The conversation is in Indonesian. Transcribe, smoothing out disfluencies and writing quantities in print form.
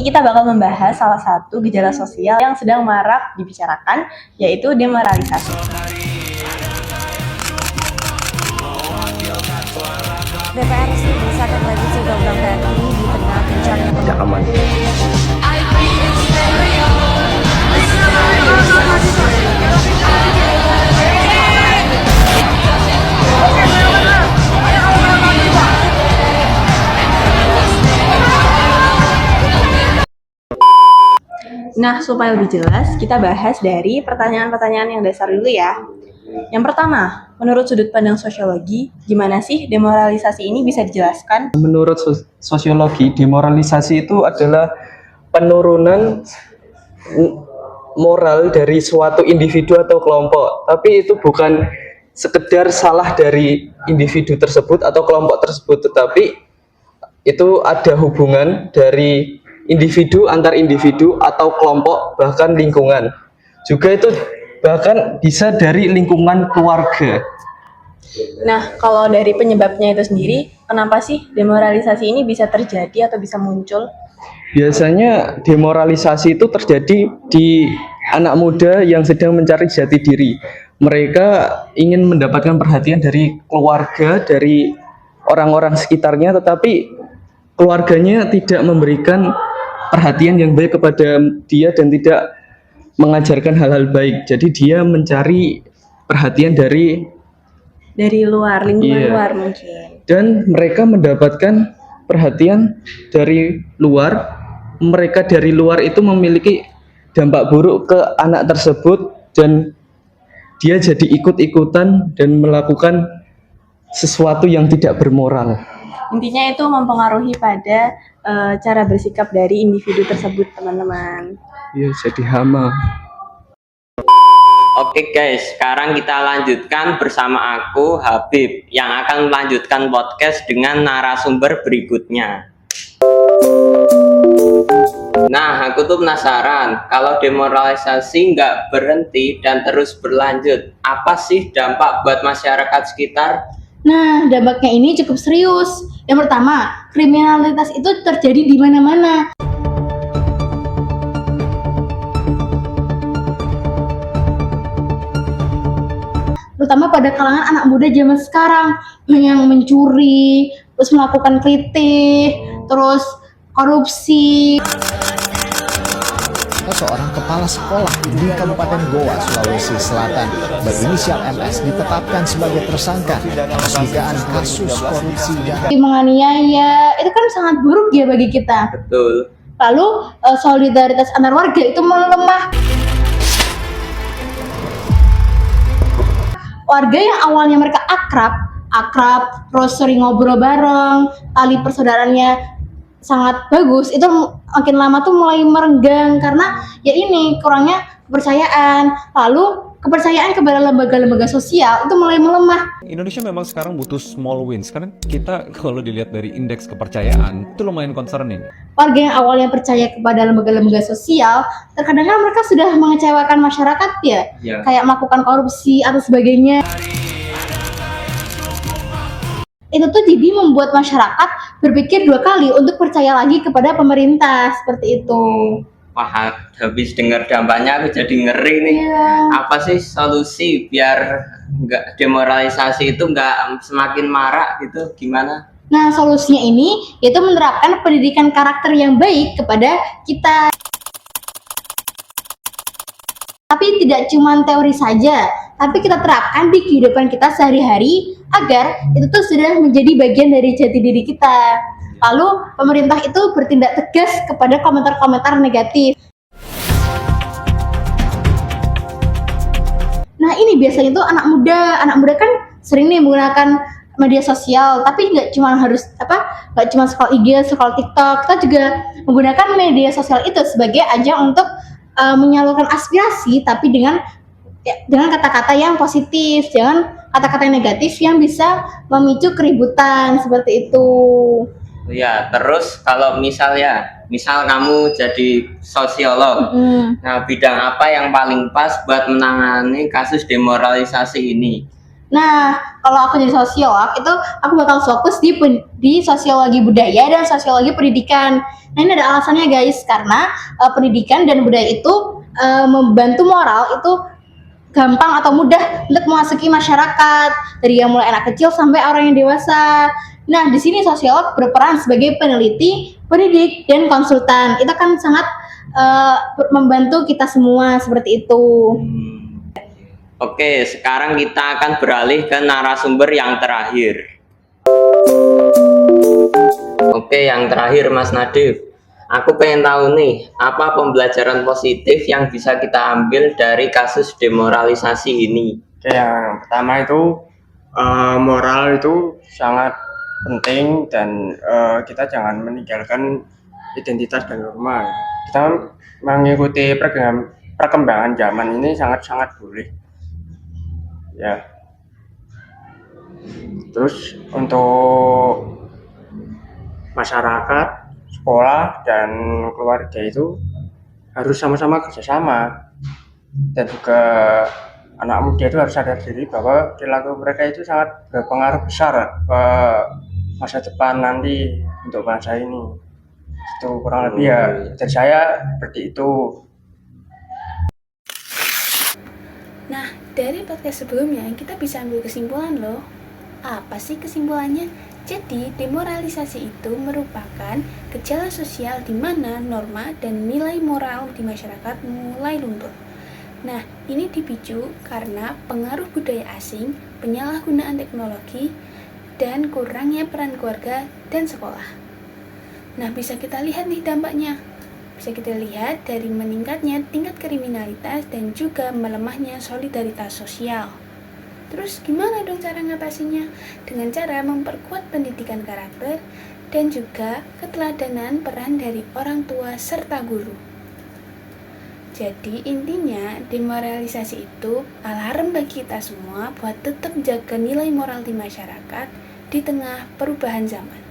ini kita bakal membahas salah satu gejala sosial yang sedang marak dibicarakan, yaitu demoralisasi. DPR resmi mengesahkan revisi Undang-Undang TNI di tengah kencangnya tidak aman. Nah, supaya lebih jelas, kita bahas dari pertanyaan-pertanyaan yang dasar dulu ya. Yang pertama, menurut sudut pandang sosiologi, gimana sih demoralisasi ini bisa dijelaskan? Menurut sosiologi, demoralisasi itu adalah penurunan moral dari suatu individu atau kelompok. Tapi itu bukan sekedar salah dari individu tersebut atau kelompok tersebut, tetapi itu ada hubungan dari individu antar individu atau kelompok, bahkan lingkungan. Juga itu bahkan bisa dari lingkungan keluarga. Nah, kalau dari penyebabnya itu sendiri, kenapa sih demoralisasi ini bisa terjadi atau bisa muncul? Biasanya demoralisasi itu terjadi di anak muda yang sedang mencari jati diri. Mereka ingin mendapatkan perhatian dari keluarga, dari orang-orang sekitarnya, tetapi keluarganya tidak memberikan perhatian yang baik kepada dia dan tidak mengajarkan hal-hal baik. Jadi dia mencari perhatian dari luar, lingkungan luar mungkin. Dan mereka mendapatkan perhatian dari luar. Mereka dari luar itu memiliki dampak buruk ke anak tersebut dan dia jadi ikut-ikutan dan melakukan sesuatu yang tidak bermoral. Intinya itu mempengaruhi pada cara bersikap dari individu tersebut, teman-teman. Ya, jadi hama. Oke guys, sekarang kita lanjutkan bersama aku, Habib, yang akan melanjutkan podcast dengan narasumber berikutnya. Nah, aku tuh penasaran, kalau demoralisasi nggak berhenti dan terus berlanjut, apa sih dampak buat masyarakat sekitar? Nah, dampaknya ini cukup serius. Yang pertama, kriminalitas itu terjadi di mana-mana. Terutama pada kalangan anak muda zaman sekarang yang mencuri, terus melakukan kritik, terus korupsi. Seorang kepala sekolah di Kabupaten Goa, Sulawesi Selatan berinisial MS ditetapkan sebagai tersangka atas dugaan kasus korupsi dan menganiaya. Itu kan sangat buruk ya bagi kita. Betul. Lalu solidaritas antar warga itu melemah. Warga yang awalnya mereka akrab, terus sering ngobrol bareng, tali persaudaraannya sangat bagus, itu makin lama tuh mulai merenggang karena ya ini kurangnya kepercayaan. Lalu kepercayaan kepada lembaga-lembaga sosial itu mulai melemah. Indonesia memang sekarang butuh small wins karena kita kalau dilihat dari indeks kepercayaan itu lumayan concerning. Warga yang awalnya percaya kepada lembaga-lembaga sosial, terkadang mereka sudah mengecewakan masyarakat ya, kayak melakukan korupsi atau sebagainya. Itu tuh jadi membuat masyarakat berpikir dua kali untuk percaya lagi kepada pemerintah, seperti itu. Wah, habis dengar dampaknya aku jadi ngeri nih. Apa sih solusi biar nggak demoralisasi itu nggak semakin marak gitu? Gimana? Nah, solusinya ini yaitu menerapkan pendidikan karakter yang baik kepada kita. Tapi tidak cuma teori saja, tapi kita terapkan di kehidupan kita sehari-hari agar itu tuh sudah menjadi bagian dari jati diri kita. Lalu pemerintah itu bertindak tegas kepada komentar-komentar negatif. Nah, ini biasanya tuh anak muda kan sering nih menggunakan media sosial, tapi nggak cuma scroll IG, scroll TikTok. Kita juga menggunakan media sosial itu sebagai ajang untuk menyalurkan aspirasi, tapi dengan kata-kata yang positif, jangan kata-kata yang negatif yang bisa memicu keributan seperti itu. Ya, terus kalau misal kamu jadi sosiolog, nah bidang apa yang paling pas buat menangani kasus demoralisasi ini? Nah, kalau aku jadi sosiolog itu aku bakal fokus di sosiologi budaya dan sosiologi pendidikan. Nah, ini ada alasannya guys, karena pendidikan dan budaya itu membantu moral itu gampang atau mudah untuk memasuki masyarakat dari yang mulai anak kecil sampai orang yang dewasa. Nah, di sini sosiolog berperan sebagai peneliti, pendidik, dan konsultan. Itu kan sangat membantu kita semua seperti itu. Oke, sekarang kita akan beralih ke narasumber yang terakhir. Oke, yang terakhir Mas Nadif. Aku pengen tahu nih, apa pembelajaran positif yang bisa kita ambil dari kasus demoralisasi ini? Oke, yang pertama itu moral itu sangat penting dan kita jangan meninggalkan identitas dan norma. Kita mengikuti perkembangan zaman ini sangat-sangat boleh. Ya. Terus untuk masyarakat, sekolah dan keluarga itu harus sama-sama kerjasama, dan juga anak muda itu harus sadar diri bahwa perilaku mereka itu sangat berpengaruh besar ke masa depan nanti untuk bangsa ini. Itu kurang lebih ya dari saya seperti itu. Nah, dari podcast sebelumnya kita bisa ambil kesimpulan loh. Apa sih kesimpulannya? Jadi, demoralisasi itu merupakan gejala sosial di mana norma dan nilai moral di masyarakat mulai luntur. Nah, ini dipicu karena pengaruh budaya asing, penyalahgunaan teknologi, dan kurangnya peran keluarga dan sekolah. Nah, bisa kita lihat nih dampaknya. Bisa kita lihat dari meningkatnya tingkat kriminalitas dan juga melemahnya solidaritas sosial. Terus gimana dong cara ngatasinya? Dengan cara memperkuat pendidikan karakter dan juga keteladanan peran dari orang tua serta guru. Jadi intinya demoralisasi itu alarm bagi kita semua buat tetap jaga nilai moral di masyarakat di tengah perubahan zaman.